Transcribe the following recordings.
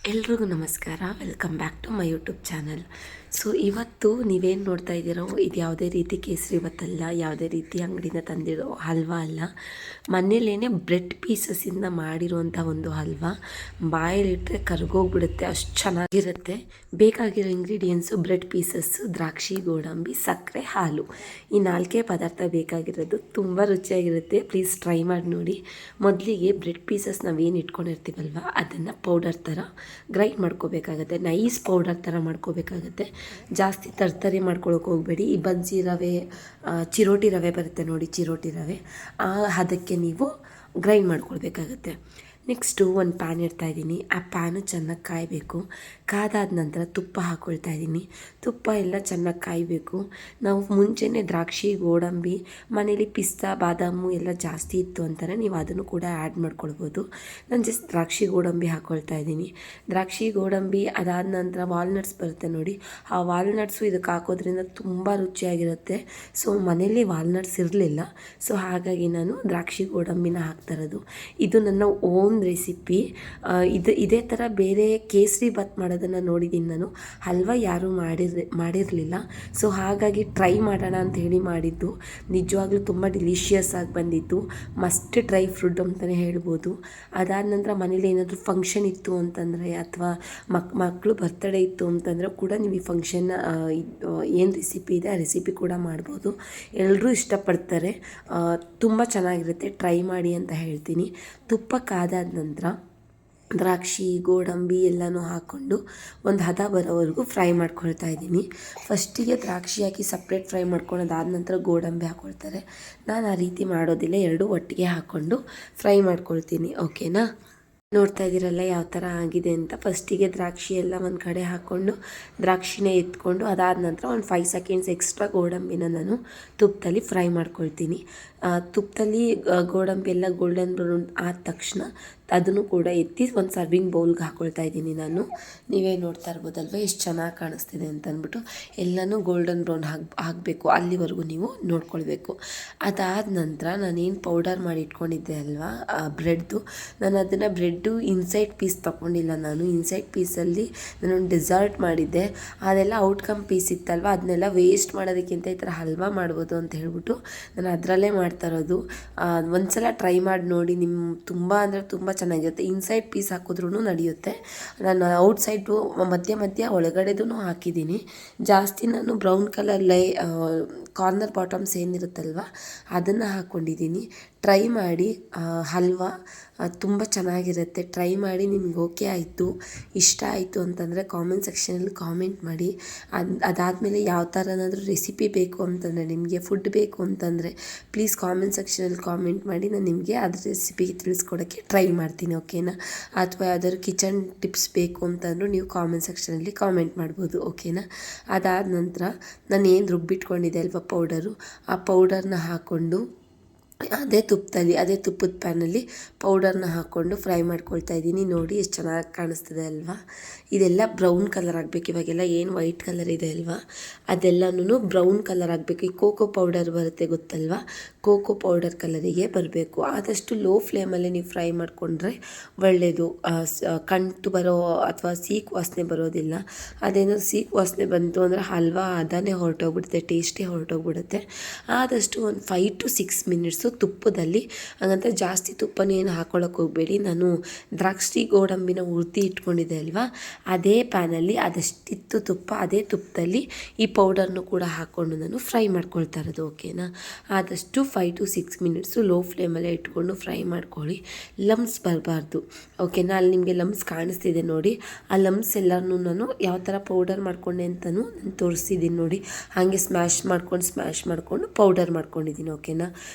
ಎಲ್ರಿಗೂ ನಮಸ್ಕಾರ. Welcome back to my YouTube channel. So ಇವತ್ತು ನೀವೇನು ನೋಡ್ತಾ ಇದ್ದೀರೋ ಇದು ಯಾವುದೇ ರೀತಿ ಕೇಸರಿ ಭಾತಲ್ಲ, ಯಾವುದೇ ರೀತಿ ಅಂಗಡಿಯಿಂದ ತಂದಿರೋ ಹಲ್ವಾ ಅಲ್ಲ. ಮನೇಲೇ ಬ್ರೆಡ್ ಪೀಸಸ್ಸಿಂದ ಮಾಡಿರುವಂಥ ಒಂದು ಹಲ್ವಾ. ಬಾಯಲ್ಲಿಟ್ಟರೆ ಕರ್ಗೋಗ್ಬಿಡುತ್ತೆ, ಅಷ್ಟು ಚೆನ್ನಾಗಿರುತ್ತೆ. ಬೇಕಾಗಿರೋ ಇಂಗ್ರೀಡಿಯೆಂಟ್ಸು ಬ್ರೆಡ್ ಪೀಸಸ್ಸು, ದ್ರಾಕ್ಷಿ, ಗೋಡಂಬಿ, ಸಕ್ಕರೆ, ಹಾಲು. ಈ ನಾಲ್ಕೇ ಪದಾರ್ಥ ಬೇಕಾಗಿರೋದು. ತುಂಬ ರುಚಿಯಾಗಿರುತ್ತೆ. ಪ್ಲೀಸ್ ಟ್ರೈ ಮಾಡಿ ನೋಡಿ. ಮೊದಲಿಗೆ ಬ್ರೆಡ್ ಪೀಸಸ್ ನಾವೇನು ಇಟ್ಕೊಂಡಿರ್ತೀವಲ್ವ ಅದನ್ನು ಪೌಡರ್ ಥರ ಗ್ರೈಂಡ್ ಮಾಡ್ಕೋಬೇಕಾಗತ್ತೆ. ನೈಸ್ ಪೌಡರ್ ಥರ ಮಾಡ್ಕೋಬೇಕಾಗತ್ತೆ. ಜಾಸ್ತಿ ತರ್ತರಿ ಮಾಡ್ಕೊಳಕ್ಕೆ ಹೋಗಬೇಡಿ. ಈ ಬಜ್ಜಿ ರವೆ, ಚಿರೋಟಿ ರವೆ ಬರುತ್ತೆ ನೋಡಿ, ಚಿರೋಟಿ ರವೆ, ಅದಕ್ಕೆ ನೀವು ಗ್ರೈಂಡ್ ಮಾಡ್ಕೊಳ್ಬೇಕಾಗತ್ತೆ. ನೆಕ್ಸ್ಟು ಒಂದು ಪ್ಯಾನ್ ಇಡ್ತಾಯಿದ್ದೀನಿ. ಆ ಪ್ಯಾನು ಚೆನ್ನಾಗಿ ಕಾಯಬೇಕು. ಕಾದಾದ ನಂತರ ತುಪ್ಪ ಹಾಕ್ಕೊಳ್ತಾ ಇದ್ದೀನಿ. ತುಪ್ಪ ಎಲ್ಲ ಚೆನ್ನಾಗಿ ಕಾಯಬೇಕು. ನಾವು ಮುಂಚೆನೇ ದ್ರಾಕ್ಷಿ, ಗೋಡಂಬಿ, ಮನೇಲಿ ಪಿಸ್ತಾ, ಬಾದಾಮು ಎಲ್ಲ ಜಾಸ್ತಿ ಇತ್ತು ಅಂತಾರೆ, ನೀವು ಅದನ್ನು ಕೂಡ ಆ್ಯಡ್ ಮಾಡ್ಕೊಳ್ಬೋದು. ನಾನು ಜಸ್ಟ್ ದ್ರಾಕ್ಷಿ, ಗೋಡಂಬಿ ಹಾಕ್ಕೊಳ್ತಾ ಇದ್ದೀನಿ. ದ್ರಾಕ್ಷಿ, ಗೋಡಂಬಿ ಅದಾದ ನಂತರ ವಾಲ್ನಟ್ಸ್ ಬರುತ್ತೆ ನೋಡಿ, ಆ ವಾಲ್ನಟ್ಸು ಇದಕ್ಕೆ ಹಾಕೋದ್ರಿಂದ ತುಂಬ ರುಚಿಯಾಗಿರುತ್ತೆ. ಸೊ ಮನೇಲಿ ವಾಲ್ನಟ್ಸ್ ಇರಲಿಲ್ಲ, ಸೊ ಹಾಗಾಗಿ ನಾನು ದ್ರಾಕ್ಷಿ, ಗೋಡಂಬಿನ ಹಾಕ್ತಾಯಿರೋದು. ಇದು ನನ್ನ ಓನ್ ರೆಸಿಪಿ. ಇದೇ ಥರ ಬೇರೆ ಕೇಸರಿ ಭಾತ್ ಮಾಡೋದನ್ನು ನೋಡಿದ್ದೀನಿ ನಾನು. ಹಲ್ವಾ ಯಾರೂ ಮಾಡಿರಲಿಲ್ಲ. ಸೊ ಹಾಗಾಗಿ ಟ್ರೈ ಮಾಡೋಣ ಅಂತ ಹೇಳಿ ಮಾಡಿದ್ದು. ನಿಜವಾಗ್ಲೂ ತುಂಬ ಡಿಲಿಷಿಯಸ್ ಆಗಿ ಬಂದಿತ್ತು. ಮಸ್ಟ್ ಟ್ರೈ ಫುಡ್ ಅಂತಲೇ ಹೇಳ್ಬೋದು. ಅದಾದ ನಂತರ ಮನೇಲಿ ಏನಾದರೂ ಫಂಕ್ಷನ್ ಇತ್ತು ಅಂತಂದರೆ, ಅಥವಾ ಮಕ್ಕಳು ಬರ್ತಡೇ ಇತ್ತು ಅಂತಂದರೆ ಕೂಡ ನೀವು ಈ ಫಂಕ್ಷನ್ ಏನು ರೆಸಿಪಿ ಇದೆ ಆ ರೆಸಿಪಿ ಕೂಡ ಮಾಡ್ಬೋದು. ಎಲ್ಲರೂ ಇಷ್ಟಪಡ್ತಾರೆ. ತುಂಬ ಚೆನ್ನಾಗಿರುತ್ತೆ. ಟ್ರೈ ಮಾಡಿ ಅಂತ ಹೇಳ್ತೀನಿ. ತುಪ್ಪ ಕಾದಾದ ನಂತರ ದ್ರಾಕ್ಷಿ, ಗೋಡಂಬಿ ಎಲ್ಲನೂ ಹಾಕ್ಕೊಂಡು ಒಂದು ಹದ ಬರೋವರೆಗೂ ಫ್ರೈ ಮಾಡ್ಕೊಳ್ತಾ ಇದ್ದೀನಿ. ಫಸ್ಟಿಗೆ ದ್ರಾಕ್ಷಿ ಹಾಕಿ ಸಪ್ರೇಟ್ ಫ್ರೈ ಮಾಡ್ಕೊಳ್ಳೋದಾದ ನಂತರ ಗೋಡಂಬಿ ಹಾಕ್ಕೊಳ್ತಾರೆ. ನಾನು ಆ ರೀತಿ ಮಾಡೋದಿಲ್ಲ, ಎರಡೂ ಒಟ್ಟಿಗೆ ಹಾಕ್ಕೊಂಡು ಫ್ರೈ ಮಾಡ್ಕೊಳ್ತೀನಿ. ಓಕೆನಾ? ನೋಡ್ತಾ ಇದ್ದೀರಲ್ಲ ಯಾವ ಥರ ಆಗಿದೆ ಅಂತ. ಫಸ್ಟಿಗೆ ದ್ರಾಕ್ಷಿ ಎಲ್ಲ ಒಂದು ಕಡೆ ಹಾಕ್ಕೊಂಡು ದ್ರಾಕ್ಷಿನೇ ಎತ್ಕೊಂಡು ಅದಾದ ನಂತರ ಒಂದು 5 ಸೆಕೆಂಡ್ಸ್ ಎಕ್ಸ್ಟ್ರಾ ಗೋಡಂಬಿನ ನಾನು ತುಪ್ಪದಲ್ಲಿ ಫ್ರೈ ಮಾಡ್ಕೊಳ್ತೀನಿ. ತುಪ್ಪದಲ್ಲಿ ಗೋಡಂಬಿ ಎಲ್ಲ ಗೋಲ್ಡನ್ ಬ್ರೌನ್ ಆದ ತಕ್ಷಣ ಅದನ್ನು ಕೂಡ ಎತ್ತಿ ಒಂದು ಸರ್ವಿಂಗ್ ಬೌಲ್ಗೆ ಹಾಕ್ಕೊಳ್ತಾ ಇದ್ದೀನಿ ನಾನು. ನೀವೇ ನೋಡ್ತಾ ಇರ್ಬೋದಲ್ವ ಎಷ್ಟು ಚೆನ್ನಾಗಿ ಕಾಣಿಸ್ತಿದೆ ಅಂತ ಅಂದ್ಬಿಟ್ಟು. ಎಲ್ಲನೂ ಗೋಲ್ಡನ್ ಬ್ರೌನ್ ಆಗಬೇಕು, ಅಲ್ಲಿವರೆಗೂ ನೀವು ನೋಡ್ಕೊಳ್ಬೇಕು. ಅದಾದ ನಂತರ ನಾನೇನು ಪೌಡರ್ ಮಾಡಿ ಇಟ್ಕೊಂಡಿದ್ದೆ ಅಲ್ವಾ ಬ್ರೆಡ್ದು, ನಾನು ಅದನ್ನು ಬ್ರೆಡ್ಡು ಇನ್ಸೈಡ್ ಪೀಸ್ ತೊಗೊಂಡಿಲ್ಲ. ನಾನು ಇನ್ಸೈಡ್ ಪೀಸಲ್ಲಿ ನಾನೊಂದು ಡೆಸರ್ಟ್ ಮಾಡಿದ್ದೆ. ಅದೆಲ್ಲ ಔಟ್ಕಮ್ ಪೀಸ್ ಇತ್ತಲ್ವ, ಅದನ್ನೆಲ್ಲ ವೇಸ್ಟ್ ಮಾಡೋದಕ್ಕಿಂತ ಈ ಥರ ಹಲ್ವಾ ಮಾಡ್ಬೋದು ಅಂತ ಹೇಳ್ಬಿಟ್ಟು ನಾನು ಅದರಲ್ಲೇ ಮಾಡ್ತಾ ಇರೋದು. ಒಂದ್ಸಲ ಟ್ರೈ ಮಾಡಿ ನೋಡಿ. ನಿಮ್ಮ ತುಂಬ ಅಂದರೆ ತುಂಬ ಚೆನ್ನಾಗಿರುತ್ತೆ. ಇನ್ಸೈಡ್ ಪೀಸ್ ಹಾಕಿದ್ರೂ ನಡೆಯುತ್ತೆ. ನಾನು ಔಟ್ಸೈಡು ಮಧ್ಯ ಒಳಗಡೆದೂ ಹಾಕಿದ್ದೀನಿ. ಜಾಸ್ತಿ ನಾನು ಬ್ರೌನ್ ಕಲರ್ ಕಾರ್ನರ್ ಬಾಟಮ್ಸ್ ಏನಿರುತ್ತಲ್ವ ಅದನ್ನು ಹಾಕ್ಕೊಂಡಿದ್ದೀನಿ. ಟ್ರೈ ಮಾಡಿ. ಹಲ್ವಾ ತುಂಬ ಚೆನ್ನಾಗಿರುತ್ತೆ. ಟ್ರೈ ಮಾಡಿ. ನಿಮ್ಗೆ ಓಕೆ ಆಯಿತು, ಇಷ್ಟ ಆಯಿತು ಅಂತಂದರೆ ಕಾಮೆಂಟ್ ಸೆಕ್ಷನಲ್ಲಿ ಕಾಮೆಂಟ್ ಮಾಡಿ. ಅದಾದಮೇಲೆ ಯಾವ ಥರನಾದರೂ ರೆಸಿಪಿ ಬೇಕು ಅಂತಂದರೆ, ನಿಮಗೆ ಫುಡ್ ಬೇಕು ಅಂತಂದರೆ ಪ್ಲೀಸ್ ಕಾಮೆಂಟ್ ಸೆಕ್ಷನಲ್ಲಿ ಕಾಮೆಂಟ್ ಮಾಡಿ. ನಾನು ನಿಮಗೆ ಅದ್ರ ರೆಸಿಪಿ ತಿಳಿಸ್ಕೊಡೋಕ್ಕೆ ಟ್ರೈ ಮಾಡ್ತೀನಿ. ಓಕೆನಾ? ಅಥವಾ ಯಾವ್ದಾದ್ರು ಕಿಚನ್ ಟಿಪ್ಸ್ ಬೇಕು ಅಂತಂದರೂ ನೀವು ಕಾಮೆಂಟ್ ಸೆಕ್ಷನಲ್ಲಿ ಕಾಮೆಂಟ್ ಮಾಡ್ಬೋದು. ಓಕೆನಾ? ಅದಾದ ನಂತರ ನಾನು ಏನು ರುಬ್ಬಿಟ್ಕೊಂಡಿದ್ದೆ ಅಲ್ವಾ ಪೌಡರು, ಆ ಪೌಡರ್ನ ಹಾಕ್ಕೊಂಡು ಅದೇ ತುಪ್ಪದ ಪ್ಯಾನಲ್ಲಿ ಪೌಡರ್ನ ಹಾಕ್ಕೊಂಡು ಫ್ರೈ ಮಾಡ್ಕೊಳ್ತಾ ಇದ್ದೀನಿ. ನೋಡಿ ಎಷ್ಟು ಚೆನ್ನಾಗಿ ಕಾಣಿಸ್ತದೆ ಅಲ್ವಾ. ಇದೆಲ್ಲ ಬ್ರೌನ್ ಕಲರ್ ಆಗಬೇಕು. ಇವಾಗೆಲ್ಲ ಏನು ವೈಟ್ ಕಲರ್ ಇದೆ ಅಲ್ವಾ ಅದೆಲ್ಲನೂ ಬ್ರೌನ್ ಕಲರ್ ಆಗಬೇಕು. ಈ ಕೋಕೋ ಪೌಡರ್ ಬರುತ್ತೆ ಗೊತ್ತಲ್ವಾ, ಕೋಕೋ ಪೌಡರ್ ಕಲರಿಗೆ ಬರಬೇಕು. ಆದಷ್ಟು ಲೋ ಫ್ಲೇಮಲ್ಲಿ ನೀವು ಫ್ರೈ ಮಾಡಿಕೊಂಡ್ರೆ ಒಳ್ಳೆಯದು. ಕಂಟು ಬರೋ ಅಥವಾ ಸೀಕು ವಾಸನೆ ಬರೋದಿಲ್ಲ. ಅದೇನಾದ್ರು ಸೀಕು ವಾಸನೆ ಬಂತು ಅಂದರೆ ಹಲ್ವಾ ಅದನ್ನೇ ಹೊರಟೋಗ್ಬಿಡುತ್ತೆ, ಟೇಸ್ಟೇ ಹೊರಟೋಗ್ಬಿಡುತ್ತೆ. ಆದಷ್ಟು ಒಂದು 5 to 6 ಮಿನಿಟ್ಸು ತುಪ್ಪದಲ್ಲಿ, ಹಾಗಂತ ಜಾಸ್ತಿ ತುಪ್ಪನೂ ಏನು ಹಾಕ್ಕೊಳ್ಳೋಕೆ ಹೋಗಬೇಡಿ. ನಾನು ದ್ರಾಕ್ಷಿ, ಗೋಡಂಬಿನ ಹುರಿದು ಇಟ್ಕೊಂಡಿದ್ದೆ ಅಲ್ವಾ, ಅದೇ ಪ್ಯಾನಲ್ಲಿ ಅದಷ್ಟಿತ್ತು ತುಪ್ಪ, ಅದೇ ತುಪ್ಪದಲ್ಲಿ ಈ ಪೌಡರ್ನು ಕೂಡ ಹಾಕ್ಕೊಂಡು ನಾನು ಫ್ರೈ ಮಾಡ್ಕೊಳ್ತಾ ಇರೋದು. ಓಕೆನಾ? ಆದಷ್ಟು 5 to 6 ಮಿನಿಟ್ಸು ಲೋ ಫ್ಲೇಮಲ್ಲೇ ಇಟ್ಕೊಂಡು ಫ್ರೈ ಮಾಡ್ಕೊಳ್ಳಿ. ಲಮ್ಸ್ ಬರಬಾರ್ದು. ಓಕೆನಾ? ಅಲ್ಲಿ ನಿಮಗೆ ಲಮ್ಸ್ ಕಾಣಿಸ್ತಿದೆ ನೋಡಿ, ಆ ಲಮ್ಸ್ ಎಲ್ಲನೂ ನಾನು ಯಾವ ಥರ ಪೌಡರ್ ಮಾಡ್ಕೊಂಡೆ ಅಂತಲೂ ನಾನು ತೋರಿಸಿದ್ದೀನಿ ನೋಡಿ. ಹಾಗೆ ಸ್ಮ್ಯಾಶ್ ಮಾಡ್ಕೊಂಡು ಪೌಡರ್ ಮಾಡ್ಕೊಂಡಿದ್ದೀನಿ. ಓಕೆನಾ?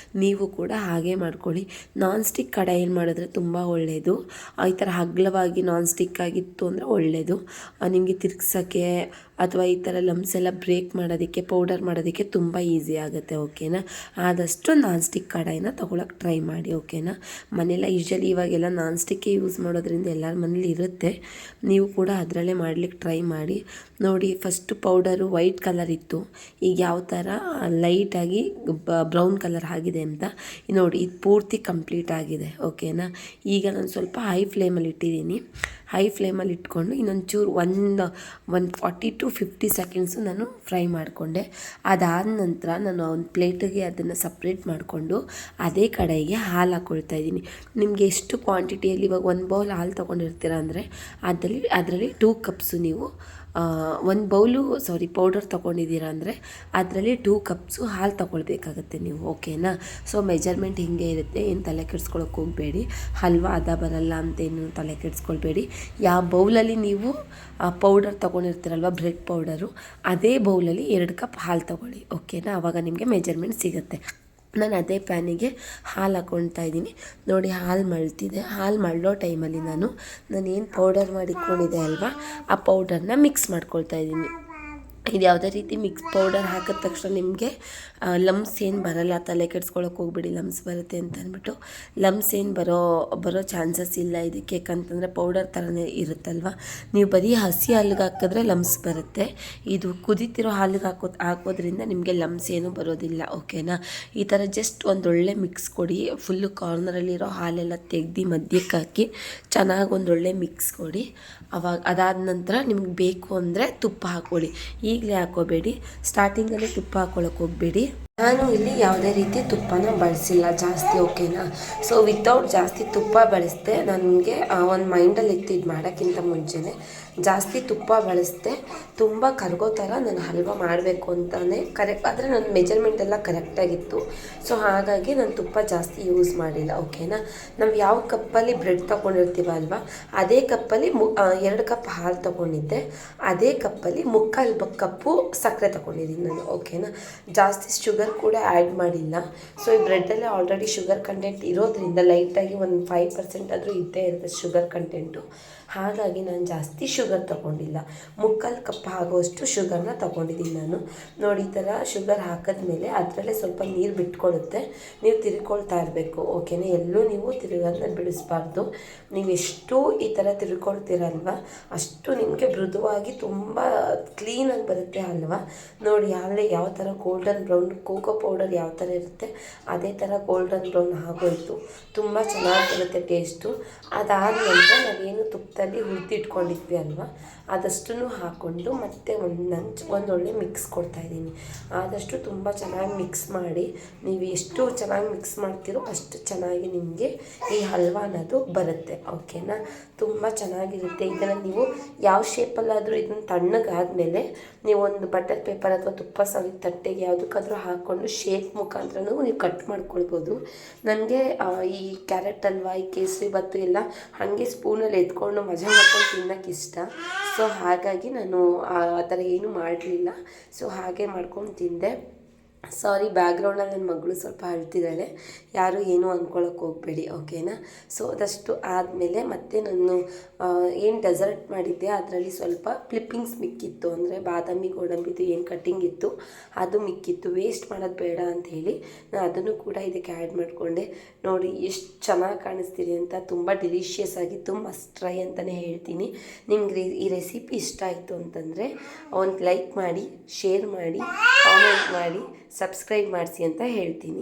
ನೀವು ಕೂಡ ಹಾಗೆ ಮಾಡ್ಕೊಳ್ಳಿ. ನಾನ್ ಸ್ಟಿಕ್ ಕಡಾಯಲ್ಲಿ ಮಾಡಿದ್ರೆ ತುಂಬ ಒಳ್ಳೆಯದು. ಈ ಥರ ಅಗಲವಾಗಿ ನಾನ್ ಸ್ಟಿಕ್ ಆಗಿತ್ತು ಅಂದರೆ ಒಳ್ಳೆಯದು. ನಿಮಗೆ ತಿರ್ಗ್ಸೋಕ್ಕೆ ಅಥವಾ ಈ ಥರ ಲಮ್ಸ್ ಎಲ್ಲ ಬ್ರೇಕ್ ಮಾಡೋದಕ್ಕೆ, ಪೌಡರ್ ಮಾಡೋದಕ್ಕೆ ತುಂಬ ಈಸಿ ಆಗುತ್ತೆ. ಓಕೆನಾ? ಆದಷ್ಟು ನಾನ್ ಸ್ಟಿಕ್ ಕಡಾಯಿನ ತೊಗೊಳಕ್ಕೆ ಟ್ರೈ ಮಾಡಿ. ಓಕೆನಾ? ಮನೆಯಲ್ಲ ಯೂಶ್ವಲಿ ಇವಾಗೆಲ್ಲ ನಾನ್ ಸ್ಟಿಕ್ಕೇ ಯೂಸ್ ಮಾಡೋದ್ರಿಂದ ಎಲ್ಲರ ಮನೇಲಿ ಇರುತ್ತೆ. ನೀವು ಕೂಡ ಅದರಲ್ಲೇ ಮಾಡಲಿಕ್ಕೆ ಟ್ರೈ ಮಾಡಿ. ನೋಡಿ, ಫಸ್ಟು ಪೌಡರು ವೈಟ್ ಕಲರ್ ಇತ್ತು, ಈಗ ಯಾವ ಥರ ಲೈಟಾಗಿ ಬ್ರೌನ್ ಕಲರ್ ಆಗಿದೆ ಅಂತ ನೋಡಿ. ಇದು ಪೂರ್ತಿ ಕಂಪ್ಲೀಟ್ ಆಗಿದೆ. ಓಕೆನಾ? ಈಗ ನಾನು ಸ್ವಲ್ಪ ಹೈ ಫ್ಲೇಮಲ್ಲಿ ಇಟ್ಟಿದ್ದೀನಿ. ಹೈ ಫ್ಲೇಮಲ್ಲಿ ಇಟ್ಕೊಂಡು ಇನ್ನೊಂಚೂರು ಒಂದು 40 to 50 ಸೆಕೆಂಡ್ಸು ನಾನು ಫ್ರೈ ಮಾಡಿಕೊಂಡೆ. ಅದಾದ ನಂತರ ನಾನು ಒಂದು ಪ್ಲೇಟಿಗೆ ಅದನ್ನು ಸಪ್ರೇಟ್ ಮಾಡಿಕೊಂಡು ಅದೇ ಕಡೆಗೆ ಹಾಲು ಹಾಕ್ಕೊಳ್ತಾ ಇದ್ದೀನಿ. ನಿಮಗೆ ಎಷ್ಟು ಕ್ವಾಂಟಿಟಿಯಲ್ಲಿ ಇವಾಗ 1 ಬೌಲ್ ಹಾಲು ತೊಗೊಂಡಿರ್ತೀರ ಅಂದರೆ ಅದರಲ್ಲಿ 2 ಕಪ್ಸು ನೀವು 1 ಬೌಲು ಪೌಡರ್ ತೊಗೊಂಡಿದ್ದೀರಾ ಅಂದರೆ ಅದರಲ್ಲಿ 2 ಕಪ್ಸು ಹಾಲು ತೊಗೊಳ್ಬೇಕಾಗತ್ತೆ ನೀವು. ಓಕೆನಾ? ಸೊ ಮೆಜರ್ಮೆಂಟ್ ಹಿಂಗೆ ಇರುತ್ತೆ, ಏನು ತಲೆ ಕೆಡಿಸ್ಕೊಳಕ್ಕೆ ಹೋಗಬೇಡಿ. ಹಲ್ವಾ ಅದ ಬರಲ್ಲ ಅಂತೇನು ತಲೆ ಕೆಡಿಸ್ಕೊಳ್ಬೇಡಿ. ಯಾವ ಬೌಲಲ್ಲಿ ನೀವು ಪೌಡರ್ ತೊಗೊಂಡಿರ್ತೀರಲ್ವ ಬ್ರೆಡ್ ಪೌಡರು, ಅದೇ ಬೌಲಲ್ಲಿ 2 ಕಪ್ ಹಾಲು ತೊಗೊಳ್ಳಿ. ಓಕೆನಾ? ಆವಾಗ ನಿಮಗೆ ಮೆಜರ್ಮೆಂಟ್ ಸಿಗುತ್ತೆ. ನಾನು ಅದೇ ಪ್ಯಾನಿಗೆ ಹಾಲು ಹಾಕ್ಕೊಳ್ತಾ ಇದ್ದೀನಿ. ನೋಡಿ ಹಾಲು ಮಳ್ತಿದೆ. ಹಾಲು ಮಳ್ಳೋ ಟೈಮಲ್ಲಿ ನಾನು ಏನು ಪೌಡರ್ ಮಾಡಿಟ್ಕೊಂಡಿದ್ದೆ ಅಲ್ವಾ, ಆ ಪೌಡರ್ನ ಮಿಕ್ಸ್ ಮಾಡ್ಕೊಳ್ತಾ ಇದ್ದೀನಿ. ಇದು ಯಾವುದೇ ರೀತಿ ಮಿಕ್ಸ್ ಪೌಡರ್ ಹಾಕಿದ ತಕ್ಷಣ ನಿಮಗೆ ಲಮ್ಸ್ ಏನು ಬರಲ್ಲ, ತಲೆ ಕೆಡ್ಸ್ಕೊಳಕ್ಕೆ ಹೋಗ್ಬಿಡಿ ಲಮ್ಸ್ ಬರುತ್ತೆ ಅಂತ ಅಂದ್ಬಿಟ್ಟು. ಲಮ್ಸ್ ಏನು ಬರೋ ಚಾನ್ಸಸ್ ಇಲ್ಲ ಇದಕ್ಕೆ, ಯಾಕಂತಂದರೆ ಪೌಡರ್ ಥರನೇ ಇರುತ್ತಲ್ವ. ನೀವು ಬರೀ ಹಸಿ ಹಾಲಿಗೆ ಹಾಕಿದ್ರೆ ಲಮ್ಸ್ ಬರುತ್ತೆ. ಇದು ಕುದೀತಿರೋ ಹಾಲಿಗೆ ಹಾಕೋದ್ರಿಂದ ನಿಮಗೆ ಲಮ್ಸ್ ಏನೂ ಬರೋದಿಲ್ಲ. ಓಕೆನಾ? ಈ ಥರ ಜಸ್ಟ್ ಒಂದೊಳ್ಳೆ ಮಿಕ್ಸ್ ಕೊಡಿ. ಫುಲ್ಲು ಕಾರ್ನರಲ್ಲಿರೋ ಹಾಲೆಲ್ಲ ತೆಗ್ದು ಮಧ್ಯಕ್ಕೆ ಹಾಕಿ ಚೆನ್ನಾಗಿ ಒಂದೊಳ್ಳೆ ಮಿಕ್ಸ್ ಕೊಡಿ. ಅದಾದ ನಂತರ ನಿಮ್ಗೆ ಬೇಕು ಅಂದರೆ ತುಪ್ಪ ಹಾಕ್ಕೊಳ್ಳಿ. ಈಗಲೇ ಹಾಕ್ಕೋಬೇಡಿ, ಸ್ಟಾರ್ಟಿಂಗಲ್ಲಿ ತುಪ್ಪ ಹಾಕ್ಕೊಳಕ್ಕೆ ಹೋಗಬೇಡಿ. ನಾನು ಇಲ್ಲಿ ಯಾವುದೇ ರೀತಿ ತುಪ್ಪನ ಬಳಸಿಲ್ಲ ಜಾಸ್ತಿ. ಓಕೆನಾ? ಸೊ ವಿತೌಟ್ ಜಾಸ್ತಿ ತುಪ್ಪ ಬಳಸಿದೆ. ನನಗೆ ಒಂದು ಮೈಂಡಲ್ಲಿ ಇತ್ತು ಇದು ಮಾಡೋಕ್ಕಿಂತ ಮುಂಚೆನೇ ಜಾಸ್ತಿ ತುಪ್ಪ ಬಳಸಿದೆ. ತುಂಬ ಕರಗೋ ಥರ ನಾನು ಹಲ್ವಾ ಮಾಡಬೇಕು ಅಂತಲೇ ಆದರೆ ನನ್ನ ಮೆಜರ್ಮೆಂಟ್ ಎಲ್ಲ ಕರೆಕ್ಟಾಗಿತ್ತು. ಸೊ ಹಾಗಾಗಿ ನಾನು ತುಪ್ಪ ಜಾಸ್ತಿ ಯೂಸ್ ಮಾಡಿಲ್ಲ. ಓಕೆನಾ? ನಾವು ಯಾವ ಕಪ್ಪಲ್ಲಿ ಬ್ರೆಡ್ ತೊಗೊಂಡಿರ್ತೀವಲ್ವ ಅದೇ ಕಪ್ಪಲ್ಲಿ 2 ಕಪ್ ಹಾಲು ತೊಗೊಂಡಿದ್ದೆ. ಅದೇ ಕಪ್ಪಲ್ಲಿ 3/4 ಕಪ್ಪು ಸಕ್ಕರೆ ತೊಗೊಂಡಿದ್ದೀನಿ ನಾನು. ಓಕೆನಾ? ಜಾಸ್ತಿ ಶುಗರ್ ಕೂಡ ಆ್ಯಡ್ ಮಾಡಿಲ್ಲ. ಸೊ ಈ ಬ್ರೆಡ್ಡಲ್ಲೇ ಆಲ್ರೆಡಿ ಶುಗರ್ ಕಂಟೆಂಟ್ ಇರೋದ್ರಿಂದ ಲೈಟಾಗಿ ಒಂದು 5% ಆದರೂ ಇದ್ದೇ ಇರುತ್ತೆ ಶುಗರ್ ಕಂಟೆಂಟು. ಹಾಗಾಗಿ ನಾನು ಜಾಸ್ತಿ ಶುಗರ್ ತೊಗೊಂಡಿಲ್ಲ. 3/4 ಕಪ್ ಆಗೋಷ್ಟು ಶುಗರ್ನ ತೊಗೊಂಡಿದ್ದೀನಿ ನಾನು. ನೋಡಿ ಈ ಥರ ಶುಗರ್ ಹಾಕಿದ್ಮೇಲೆ ಅದರಲ್ಲೇ ಸ್ವಲ್ಪ ನೀರು ಬಿಟ್ಕೊಡುತ್ತೆ. ನೀವು ತಿರ್ಕೊಳ್ತಾ ಇರಬೇಕು. ಓಕೆನಾ? ಎಲ್ಲೂ ನೀವು ತಿರುಗೋದನ್ನ ಬಿಡಿಸ್ಬಾರ್ದು. ನೀವು ಎಷ್ಟು ಈ ಥರ ತಿರ್ಕೊಳ್ತೀರಲ್ವ ಅಷ್ಟು ನಿಮಗೆ ಮೃದುವಾಗಿ ತುಂಬ ಕ್ಲೀನಾಗಿ ಬರುತ್ತೆ ಹಲ್ವಾ. ನೋಡಿ ಆಗಲೇ ಯಾವ ಥರ ಗೋಲ್ಡನ್ ಬ್ರೌನ್ ಕೋಕೋ ಪೌಡರ್ ಯಾವ ಥರ ಇರುತ್ತೆ ಅದೇ ಥರ ಗೋಲ್ಡನ್ ಬ್ರೌನ್ ಆಗೋಯಿತು. ತುಂಬ ಚೆನ್ನಾಗಿ ಬರುತ್ತೆ ಟೇಸ್ಟು. ಅದಾದ ನಂತರ ನಾವೇನು ತುಪ್ಪದಲ್ಲಿ ಹುರಿದಿಟ್ಕೊಂಡಿದ್ವಿ ಅಲ್ವಾ ಅದಷ್ಟನ್ನು ಹಾಕ್ಕೊಂಡು ಮತ್ತೆ ಒಂದೊಳ್ಳೆ ಮಿಕ್ಸ್ ಕೊಡ್ತಾಯಿದ್ದೀನಿ. ಆದಷ್ಟು ತುಂಬ ಚೆನ್ನಾಗಿ ಮಿಕ್ಸ್ ಮಾಡಿ. ನೀವು ಎಷ್ಟು ಚೆನ್ನಾಗಿ ಮಿಕ್ಸ್ ಮಾಡ್ತೀರೋ ಅಷ್ಟು ಚೆನ್ನಾಗಿ ನಿಮಗೆ ಈ ಹಲ್ವಾ ಅನ್ನೋದು ಬರುತ್ತೆ. ಓಕೆನಾ? ತುಂಬ ಚೆನ್ನಾಗಿರುತ್ತೆ. ಇದನ್ನು ನೀವು ಯಾವ ಶೇಪಲ್ಲಾದರೂ ಇದನ್ನು ತಣ್ಣಗಾದಮೇಲೆ ನೀವು ಒಂದು ಬಟರ್ ಪೇಪರ್ ಅಥವಾ ತುಪ್ಪ ಸವಿದ ತಟ್ಟೆಗೆ ಯಾವುದಕ್ಕಾದರೂ ಹಾಕ್ಕೊಂಡು ಶೇಪ್ ಮುಖಾಂತರನೂ ನೀವು ಕಟ್ ಮಾಡ್ಕೊಳ್ಬೋದು. ನನಗೆ ಈ ಕ್ಯಾರೆಟ್ ಹಲ್ವಾ, ಈ ಕೇಸರಿ ಬಾತು ಎಲ್ಲ ಹಾಗೆ ಸ್ಪೂನಲ್ಲಿ ಎತ್ಕೊಂಡು ಮಜಾ ಮಾಡ್ಕೊಂಡು ತಿನ್ನೋಕ್ಕೆ ಇಷ್ಟ. ಸೊ ಹಾಗಾಗಿ ನಾನು ಆ ಥರ ಏನೂ ಮಾಡಲಿಲ್ಲ. ಸೊ ಹಾಗೆ ಮಾಡ್ಕೊಂಡು ತಿಂದೆ. ಸಾರಿ, ಬ್ಯಾಕ್ಗ್ರೌಂಡಲ್ಲಿ ನನ್ನ ಮಗಳು ಸ್ವಲ್ಪ ಅಳ್ತಿದ್ದಾಳೆ, ಯಾರೂ ಏನೂ ಅಂದ್ಕೊಳಕ್ಕೆ ಹೋಗಬೇಡಿ. ಓಕೆನಾ? ಸೊ ಅದಷ್ಟು ಆದಮೇಲೆ ಮತ್ತೆ ನಾನು ಏನು ಡೆಸರ್ಟ್ ಮಾಡಿದ್ದೆ ಅದರಲ್ಲಿ ಸ್ವಲ್ಪ ಕ್ಲಿಪ್ಪಿಂಗ್ಸ್ ಮಿಕ್ಕಿತ್ತು. ಅಂದರೆ ಬಾದಾಮಿ ಗೋಡಂಬಿದು ಏನು ಕಟ್ಟಿಂಗ್ ಇತ್ತು ಅದು ಮಿಕ್ಕಿತ್ತು. ವೇಸ್ಟ್ ಮಾಡೋದು ಬೇಡ ಅಂಥೇಳಿ ನಾನು ಅದನ್ನು ಕೂಡ ಇದಕ್ಕೆ ಆ್ಯಡ್ ಮಾಡಿಕೊಂಡೆ. ನೋಡಿ ಎಷ್ಟು ಚೆನ್ನಾಗಿ ಕಾಣಿಸ್ತೀರಿ ಅಂತ. ತುಂಬ ಡಿಲಿಷಿಯಸ್ ಆಗಿತ್ತು. ಮಸ್ಟ್ ಟ್ರೈ ಅಂತಲೇ ಹೇಳ್ತೀನಿ. ನಿಮ್ಗೆ ಈ ರೆಸಿಪಿ ಇಷ್ಟ ಆಯಿತು ಅಂತಂದರೆ ಒಂದು ಲೈಕ್ ಮಾಡಿ, ಶೇರ್ ಮಾಡಿ, ಕಾಮೆಂಟ್ ಮಾಡಿ, ಸಬ್ಸ್ಕ್ರೈಬ್ ಮಾಡಿಸಿ ಅಂತ ಹೇಳ್ತೀನಿ.